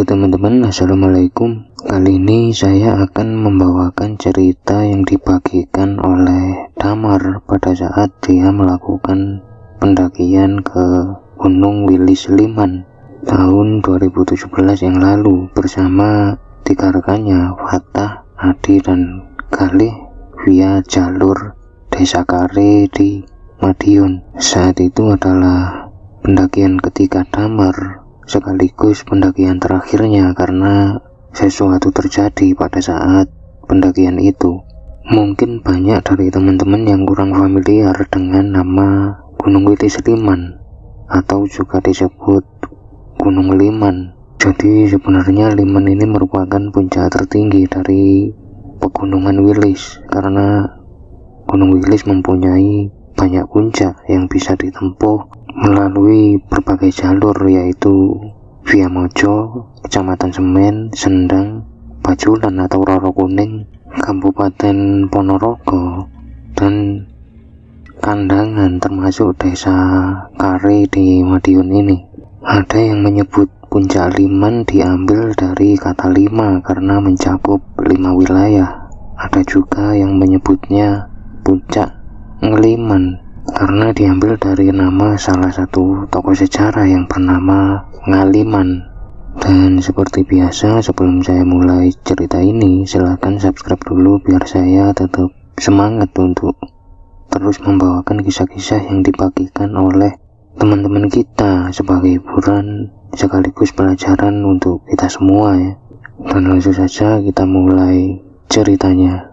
Oke teman-teman, assalamualaikum. Kali ini saya akan membawakan cerita yang dibagikan oleh Damar pada saat dia melakukan pendakian ke Gunung Wilis Liman tahun 2017 yang lalu bersama 3 rekannya, Fatah, Adi, dan Galih via jalur Desa Kare di Madiun. Saat itu adalah pendakian ketiga Damar sekaligus pendakian terakhirnya karena sesuatu terjadi pada saat pendakian itu. Mungkin banyak dari teman-teman yang kurang familiar dengan nama Gunung Wilis Liman atau juga disebut Gunung Liman. Jadi sebenarnya Liman ini merupakan puncak tertinggi dari pegunungan Wilis karena Gunung Wilis mempunyai banyak puncak yang bisa ditempuh melalui berbagai jalur, yaitu via Mojo, Kecamatan Semen, Sendang, Bajulan atau Roro Kuning, Kabupaten Ponorogo, dan Kandangan termasuk Desa Kare di Madiun ini. Ada yang menyebut puncak Liman diambil dari kata lima karena mencakup 5 wilayah. Ada juga yang menyebutnya puncak Ngeliman karena diambil dari nama salah satu tokoh sejarah yang bernama Ngaliman. Dan seperti biasa, sebelum saya mulai cerita ini, silahkan subscribe dulu biar saya tetap semangat untuk terus membawakan kisah-kisah yang dibagikan oleh teman-teman kita sebagai hiburan sekaligus pelajaran untuk kita semua ya. Dan langsung saja kita mulai ceritanya.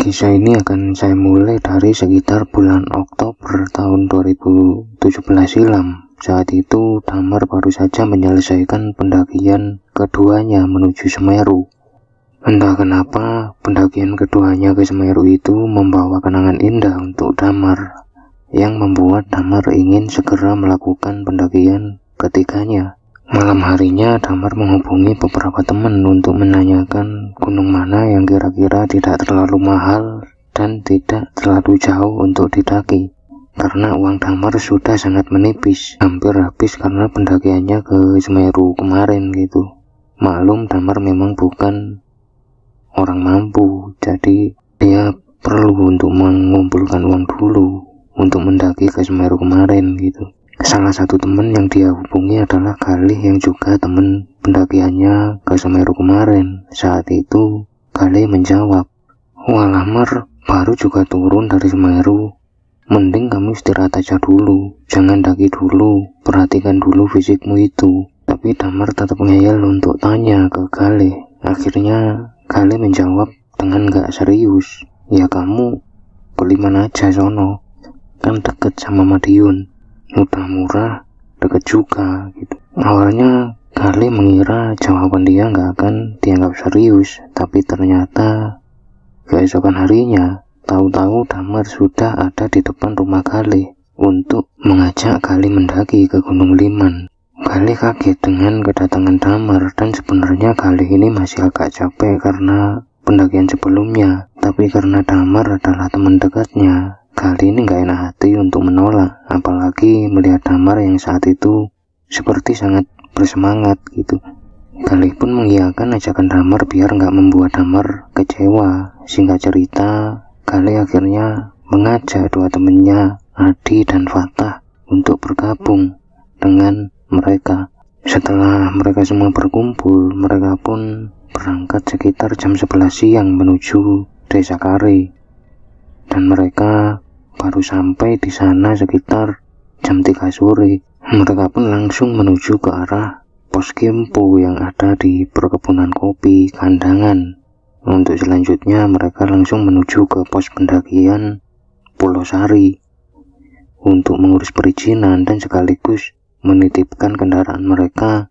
Kisah ini akan saya mulai dari sekitar bulan Oktober tahun 2017 silam. Saat itu Damar baru saja menyelesaikan pendakian keduanya menuju Semeru. Entah kenapa pendakian keduanya ke Semeru itu membawa kenangan indah untuk Damar, yang membuat Damar ingin segera melakukan pendakian ketiganya. Malam harinya Damar menghubungi beberapa teman untuk menanyakan gunung mana yang kira-kira tidak terlalu mahal dan tidak terlalu jauh untuk didaki. Karena uang Damar sudah sangat menipis, hampir habis karena pendakiannya ke Semeru kemarin gitu. Maklum Damar memang bukan orang mampu, jadi dia perlu untuk mengumpulkan uang dulu untuk mendaki ke Semeru kemarin gitu. Salah satu teman yang dia hubungi adalah Galih yang juga teman pendakiannya ke Semeru kemarin. Saat itu Galih menjawab, "Wah Damar, baru juga turun dari Semeru. Mending kamu istirahat aja dulu, jangan daki dulu, perhatikan dulu fisikmu itu." Tapi Damar tetap ngeyel untuk tanya ke Galih. Akhirnya Galih menjawab dengan gak serius, "Ya kamu ke Liman aja sono, kan deket sama Madiun. Udah murah, deket juga gitu." Awalnya Galih mengira jawaban dia nggak akan dianggap serius, tapi ternyata keesokan harinya tahu-tahu Damar sudah ada di depan rumah Galih untuk mengajak Galih mendaki ke Gunung Liman. Galih kaget dengan kedatangan Damar, dan sebenarnya Galih ini masih agak capek karena pendakian sebelumnya, tapi karena Damar adalah teman dekatnya, Galih ini gak enak hati untuk menolak, apalagi melihat Damar yang saat itu seperti sangat bersemangat gitu. Galih pun mengiyakan ajakan Damar biar gak membuat Damar kecewa. Singkat cerita, Galih akhirnya mengajak 2 temannya, Adi dan Fatah, untuk bergabung dengan mereka. Setelah mereka semua berkumpul, mereka pun berangkat sekitar jam 11 siang menuju Desa Kare. Dan mereka baru sampai di sana sekitar jam 3 sore. Mereka pun langsung menuju ke arah pos Kempo yang ada di perkebunan kopi Kandangan. Untuk selanjutnya mereka langsung menuju ke pos pendakian Pulau Sari untuk mengurus perizinan dan sekaligus menitipkan kendaraan mereka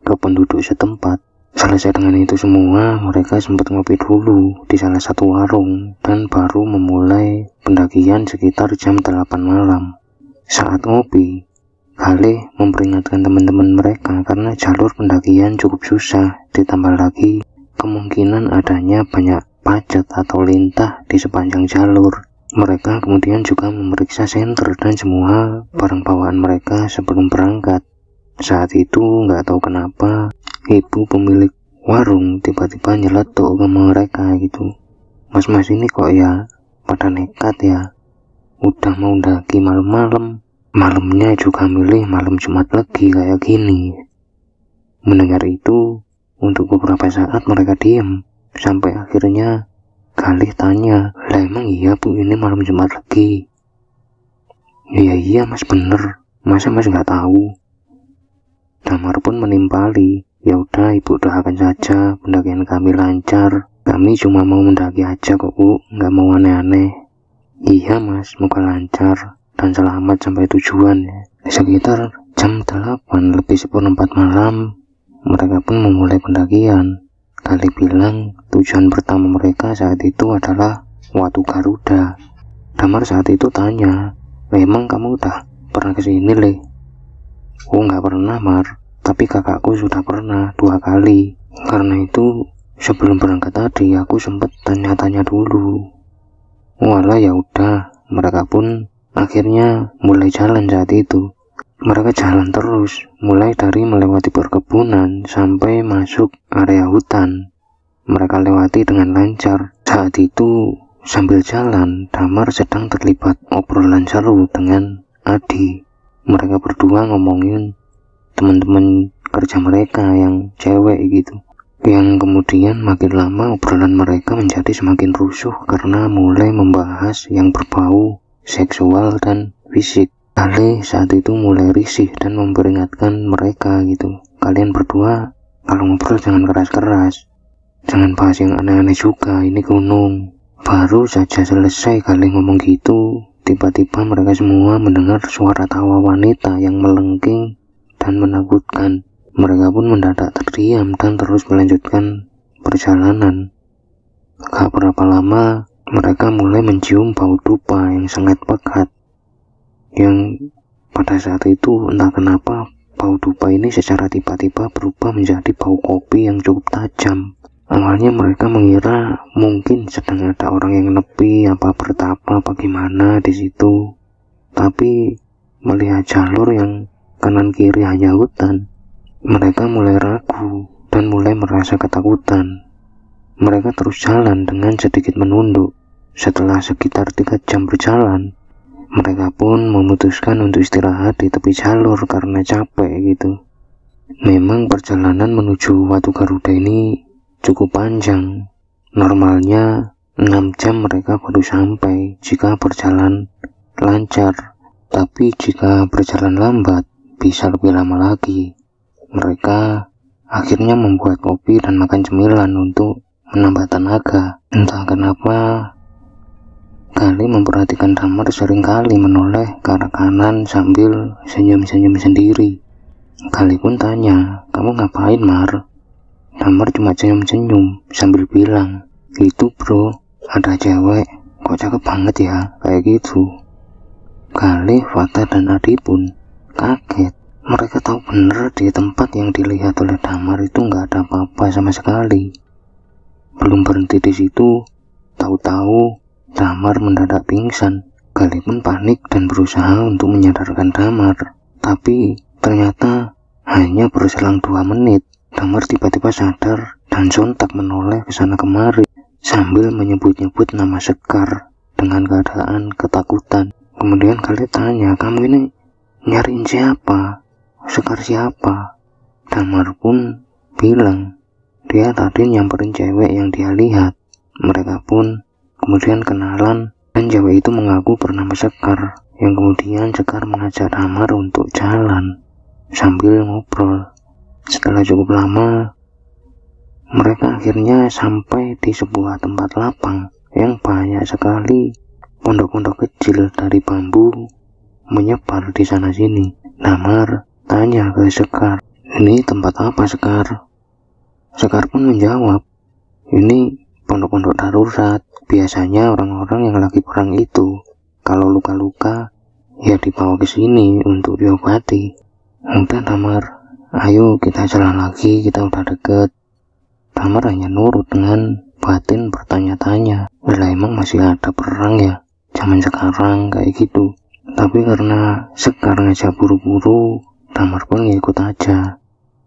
ke penduduk setempat. Selesai dengan itu semua, mereka sempat ngopi dulu di salah satu warung dan baru memulai pendakian sekitar jam 8 malam. Saat ngopi, Galih memperingatkan teman-teman mereka karena jalur pendakian cukup susah, ditambah lagi kemungkinan adanya banyak pacet atau lintah di sepanjang jalur. Mereka kemudian juga memeriksa senter dan semua barang bawaan mereka sebelum berangkat. Saat itu nggak tahu kenapa ibu pemilik warung tiba-tiba nyeletuk ke mereka gitu. Mas-mas ini kok ya pada nekat ya, udah mau mendaki malam-malam, malamnya juga milih malam Jumat Legi kayak gini. Mendengar itu, untuk beberapa saat mereka diam, sampai akhirnya Galih tanya, "Lah emang iya bu ini malam Jumat Legi?" Iya mas bener, masa mas nggak tahu?" Damar pun menimpali, "Ya udah ibu doakan saja pendakian kami lancar, kami cuma mau mendaki aja kok bu, nggak mau aneh-aneh." "Iya mas, semoga lancar dan selamat sampai tujuan ya." Sekitar jam 8 lebih 1/4 malam, mereka pun memulai pendakian. Galih bilang tujuan pertama mereka saat itu adalah Watu Garuda. Damar saat itu tanya, "Emang kamu udah pernah kesini Le?" "Oh nggak pernah Mar, tapi kakakku sudah pernah 2 kali. Karena itu sebelum berangkat tadi aku sempet tanya-tanya dulu." Walah ya udah, mereka pun akhirnya mulai jalan saat itu. Mereka jalan terus, mulai dari melewati perkebunan sampai masuk area hutan. Mereka lewati dengan lancar. Saat itu sambil jalan, Damar sedang terlibat obrolan seru dengan Adi. Mereka berdua ngomongin teman-teman kerja mereka yang cewek gitu. Yang kemudian makin lama obrolan mereka menjadi semakin rusuh karena mulai membahas yang berbau seksual dan fisik. Galih saat itu mulai risih dan memperingatkan mereka gitu, "Kalian berdua kalau ngobrol jangan keras-keras, jangan bahas yang aneh-aneh juga, ini gunung." Baru saja selesai Galih ngomong gitu, tiba-tiba mereka semua mendengar suara tawa wanita yang melengking dan menakutkan. Mereka pun mendadak terdiam dan terus melanjutkan perjalanan. Gak berapa lama, mereka mulai mencium bau dupa yang sangat pekat. Yang pada saat itu entah kenapa bau dupa ini secara tiba-tiba berubah menjadi bau kopi yang cukup tajam. Awalnya mereka mengira mungkin sedang ada orang yang nepi, apa bertapa, bagaimana di situ. Tapi melihat jalur yang kanan kiri hanya hutan, mereka mulai ragu dan mulai merasa ketakutan. Mereka terus jalan dengan sedikit menunduk. Setelah sekitar 3 jam berjalan, mereka pun memutuskan untuk istirahat di tepi jalur karena capek gitu. Memang perjalanan menuju Watu Garuda ini cukup panjang. Normalnya 6 jam mereka baru sampai jika berjalan lancar. Tapi jika berjalan lambat, bisa lebih lama lagi. Mereka akhirnya membuat kopi dan makan cemilan untuk menambah tenaga. Entah kenapa Galih memperhatikan Damar seringkali menoleh ke arah kanan sambil senyum-senyum sendiri. Galih pun tanya, "Kamu ngapain Mar?" Damar cuma senyum-senyum sambil bilang, "Itu bro, ada cewek, kok cakep banget ya," kayak gitu. Galih, Fatah dan Adi pun kaget. Mereka tahu bener di tempat yang dilihat oleh Damar itu nggak ada apa-apa sama sekali. Belum berhenti di situ, tahu-tahu Damar mendadak pingsan. Galih pun panik dan berusaha untuk menyadarkan Damar. Tapi ternyata hanya berselang 2 menit, Damar tiba-tiba sadar dan sontak menoleh ke sana kemari sambil menyebut-nyebut nama Sekar dengan keadaan ketakutan. Kemudian Galih tanya, "Kamu ini nyariin siapa? Sekar siapa?" Damar pun bilang dia tadi nyamperin cewek yang dia lihat. Mereka pun kemudian kenalan dan cewek itu mengaku bernama Sekar, yang kemudian Sekar mengajak Damar untuk jalan sambil ngobrol. Setelah cukup lama, mereka akhirnya sampai di sebuah tempat lapang yang banyak sekali pondok-pondok kecil dari bambu menyebar di sana sini. Damar tanya ke Sekar, "Ini tempat apa Sekar?" Sekar pun menjawab, "Ini pondok-pondok darurat. Biasanya orang-orang yang lagi perang itu kalau luka-luka ya dibawa ke sini untuk diobati. Udah Damar, ayo kita jalan lagi, kita udah deket. Damar hanya nurut dengan batin bertanya-tanya, lah emang masih ada perang ya zaman sekarang kayak gitu. Tapi karena Sekar ngajak buru-buru, Damar pun ngikut aja.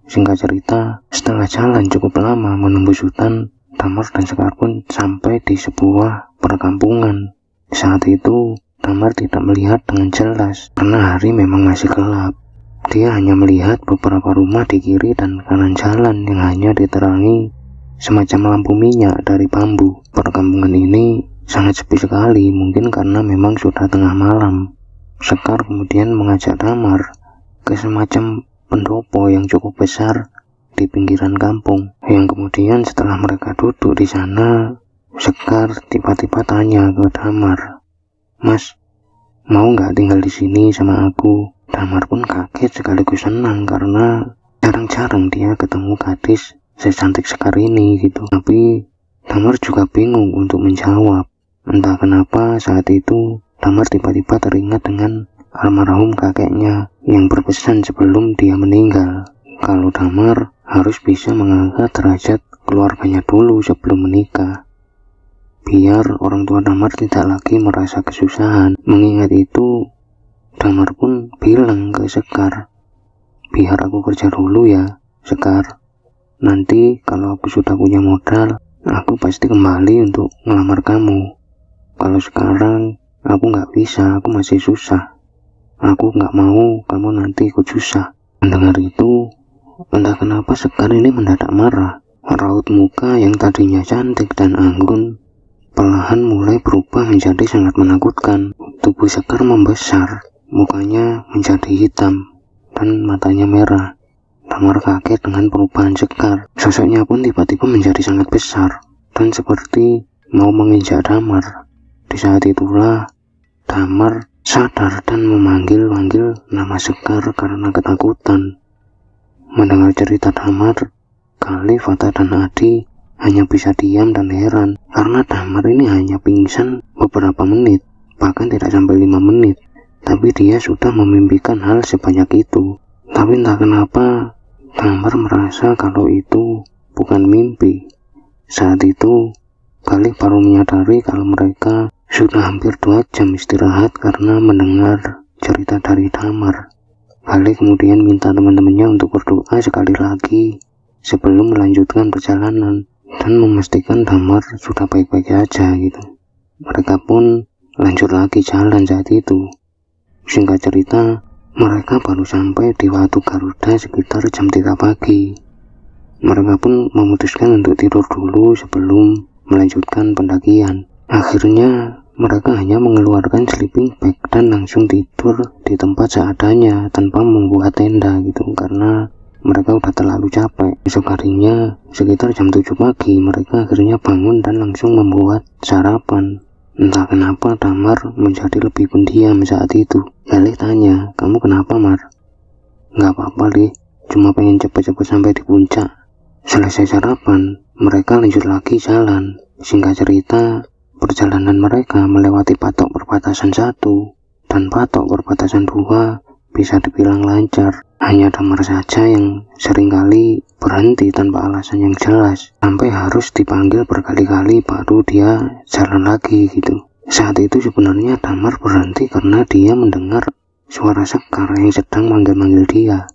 Singkat cerita, setelah jalan cukup lama menembus hutan, Damar dan Sekar pun sampai di sebuah perkampungan. Saat itu Damar tidak melihat dengan jelas karena hari memang masih gelap. Dia hanya melihat beberapa rumah di kiri dan kanan jalan yang hanya diterangi semacam lampu minyak dari bambu. Perkampungan ini sangat sepi sekali, mungkin karena memang sudah tengah malam. Sekar kemudian mengajak Damar ke semacam pendopo yang cukup besar di pinggiran kampung. Yang kemudian setelah mereka duduk di sana, Sekar tiba-tiba tanya ke Damar, "Mas, mau nggak tinggal di sini sama aku?" Damar pun kaget sekaligus senang karena jarang-jarang dia ketemu gadis secantik Sekar ini gitu. Tapi Damar juga bingung untuk menjawab. Entah kenapa saat itu Damar tiba-tiba teringat dengan almarhum kakeknya yang berpesan sebelum dia meninggal kalau Damar harus bisa mengangkat derajat keluarganya dulu sebelum menikah, biar orang tua Damar tidak lagi merasa kesusahan. Mengingat itu, Damar pun bilang ke Sekar, "Biar aku kerja dulu ya, Sekar. Nanti kalau aku sudah punya modal, aku pasti kembali untuk melamar kamu. Kalau sekarang aku nggak bisa, aku masih susah. Aku nggak mau kamu nanti ikut susah." Mendengar itu, entah kenapa Sekar ini mendadak marah. Raut muka yang tadinya cantik dan anggun perlahan mulai berubah menjadi sangat menakutkan. Tubuh Sekar membesar, mukanya menjadi hitam, dan matanya merah. Damar kaget dengan perubahan Sekar. Sosoknya pun tiba-tiba menjadi sangat besar dan seperti mau menginjak Damar. Di saat itulah Damar sadar dan memanggil-manggil nama Sekar karena ketakutan. Mendengar cerita Damar, Khalif, Fatah, dan Adi hanya bisa diam dan heran karena Damar ini hanya pingsan beberapa menit, bahkan tidak sampai 5 menit. Tapi dia sudah memimpikan hal sebanyak itu. Tapi entah kenapa Damar merasa kalau itu bukan mimpi. Saat itu Khalif baru menyadari kalau mereka sudah hampir 2 jam istirahat karena mendengar cerita dari Damar. Khalif kemudian minta teman-temannya untuk berdoa sekali lagi sebelum melanjutkan perjalanan dan memastikan Damar sudah baik-baik saja gitu. Mereka pun lanjut lagi jalan saat itu. Singkat cerita, mereka baru sampai di Watu Garuda sekitar jam 3 pagi. Mereka pun memutuskan untuk tidur dulu sebelum melanjutkan pendakian. Akhirnya mereka hanya mengeluarkan sleeping bag dan langsung tidur di tempat seadanya tanpa membuat tenda gitu, karena mereka udah terlalu capek. Besok harinya sekitar jam 7 pagi mereka akhirnya bangun dan langsung membuat sarapan. Entah kenapa Damar menjadi lebih pendiam saat itu. Khalif tanya, "Kamu kenapa, Mar?" "Nggak apa-apa, Li. Cuma pengen cepet-cepet sampai di puncak." Selesai sarapan, mereka lanjut lagi jalan. Singkat cerita, perjalanan mereka melewati patok perbatasan 1 dan patok perbatasan 2 bisa dibilang lancar. Hanya Damar saja yang seringkali berhenti tanpa alasan yang jelas, sampai harus dipanggil berkali-kali baru dia jalan lagi gitu. Saat itu sebenarnya Damar berhenti karena dia mendengar suara Sekar yang sedang manggil-manggil dia.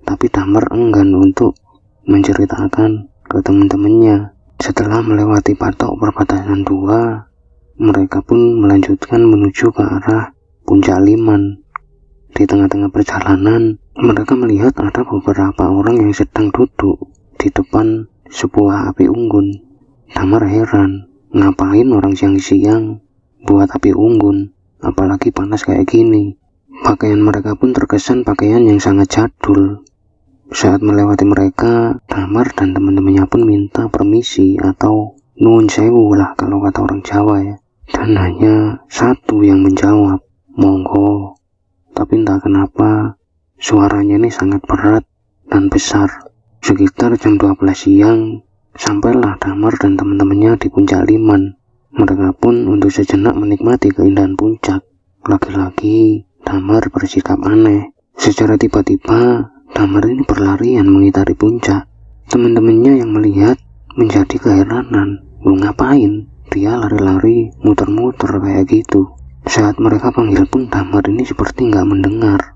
Tapi Damar enggan untuk menceritakan ke teman-temannya. Setelah melewati patok perbatasan 2, mereka pun melanjutkan menuju ke arah Puncak Liman. Di tengah-tengah perjalanan, mereka melihat ada beberapa orang yang sedang duduk di depan sebuah api unggun. Damar heran, ngapain orang siang-siang buat api unggun, apalagi panas kayak gini. Pakaian mereka pun terkesan pakaian yang sangat jadul. Saat melewati mereka, Damar dan teman-temannya pun minta permisi atau nuwun sewu lah kalau kata orang Jawa ya. Dan hanya satu yang menjawab, "Monggo." Tapi entah kenapa suaranya ini sangat berat dan besar. Sekitar jam 12 siang, sampailah Damar dan teman-temannya di Puncak Liman. Mereka pun untuk sejenak menikmati keindahan puncak. Lagi-lagi Damar bersikap aneh. Secara tiba-tiba, Damar ini berlarian mengitari puncak. Teman-temannya yang melihat menjadi keheranan. Lu ngapain? Dia lari-lari, muter-muter kayak gitu. Saat mereka panggil pun Damar ini seperti nggak mendengar.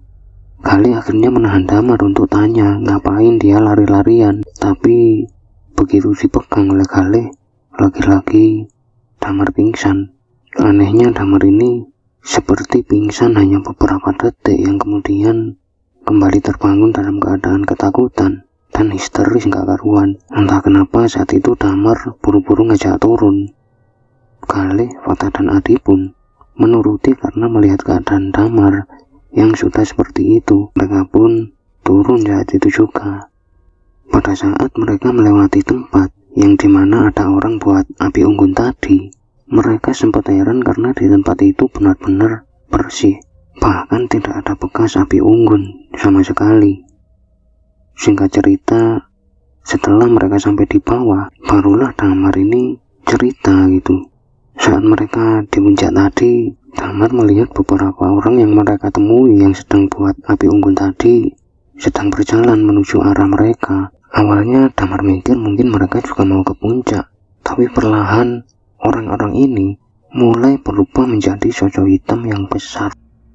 Kali akhirnya menahan Damar untuk tanya ngapain dia lari-larian. Tapi begitu dipegang oleh Kale, lagi-lagi Damar pingsan. Anehnya Damar ini seperti pingsan hanya beberapa detik yang kemudian kembali terbangun dalam keadaan ketakutan dan histeris gak karuan. Entah kenapa saat itu Damar buru-buru ngajak turun. Kale, Fata dan Adi pun menuruti karena melihat keadaan Damar yang sudah seperti itu. Mereka pun turun saat itu juga. Pada saat mereka melewati tempat yang dimana ada orang buat api unggun tadi, mereka sempat heran karena di tempat itu benar-benar bersih. Bahkan tidak ada bekas api unggun sama sekali. Singkat cerita, setelah mereka sampai di bawah, barulah Damar ini cerita gitu. Saat mereka di puncak tadi, Damar melihat beberapa orang yang mereka temui yang sedang buat api unggun tadi sedang berjalan menuju arah mereka. Awalnya Damar mikir mungkin mereka juga mau ke puncak, tapi perlahan orang-orang ini mulai berubah menjadi sosok hitam yang besar,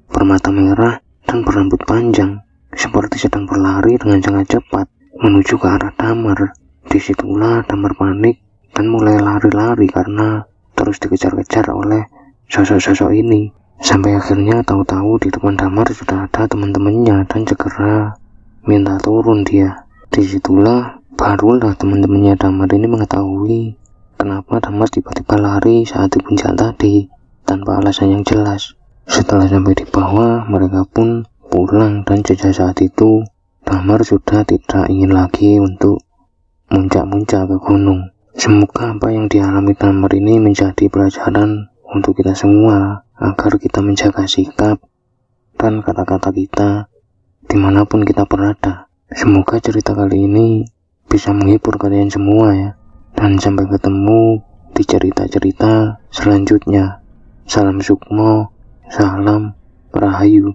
bermata merah dan berambut panjang, seperti sedang berlari dengan sangat cepat menuju ke arah Damar. Disitulah Damar panik dan mulai lari-lari karena terus dikejar-kejar oleh sosok-sosok ini. Sampai akhirnya tahu-tahu di depan Damar sudah ada teman-temannya dan segera minta turun dia. Disitulah barulah teman-temannya Damar ini mengetahui kenapa Damar tiba-tiba lari saat di puncak tadi tanpa alasan yang jelas. Setelah sampai di bawah, mereka pun pulang dan sejak saat itu Damar sudah tidak ingin lagi untuk muncak-muncak ke gunung. Semoga apa yang dialami Damar ini menjadi pelajaran untuk kita semua agar kita menjaga sikap dan kata-kata kita dimanapun kita berada. Semoga cerita kali ini bisa menghibur kalian semua ya. Dan sampai ketemu di cerita-cerita selanjutnya. Salam Sukmo, salam Rahayu.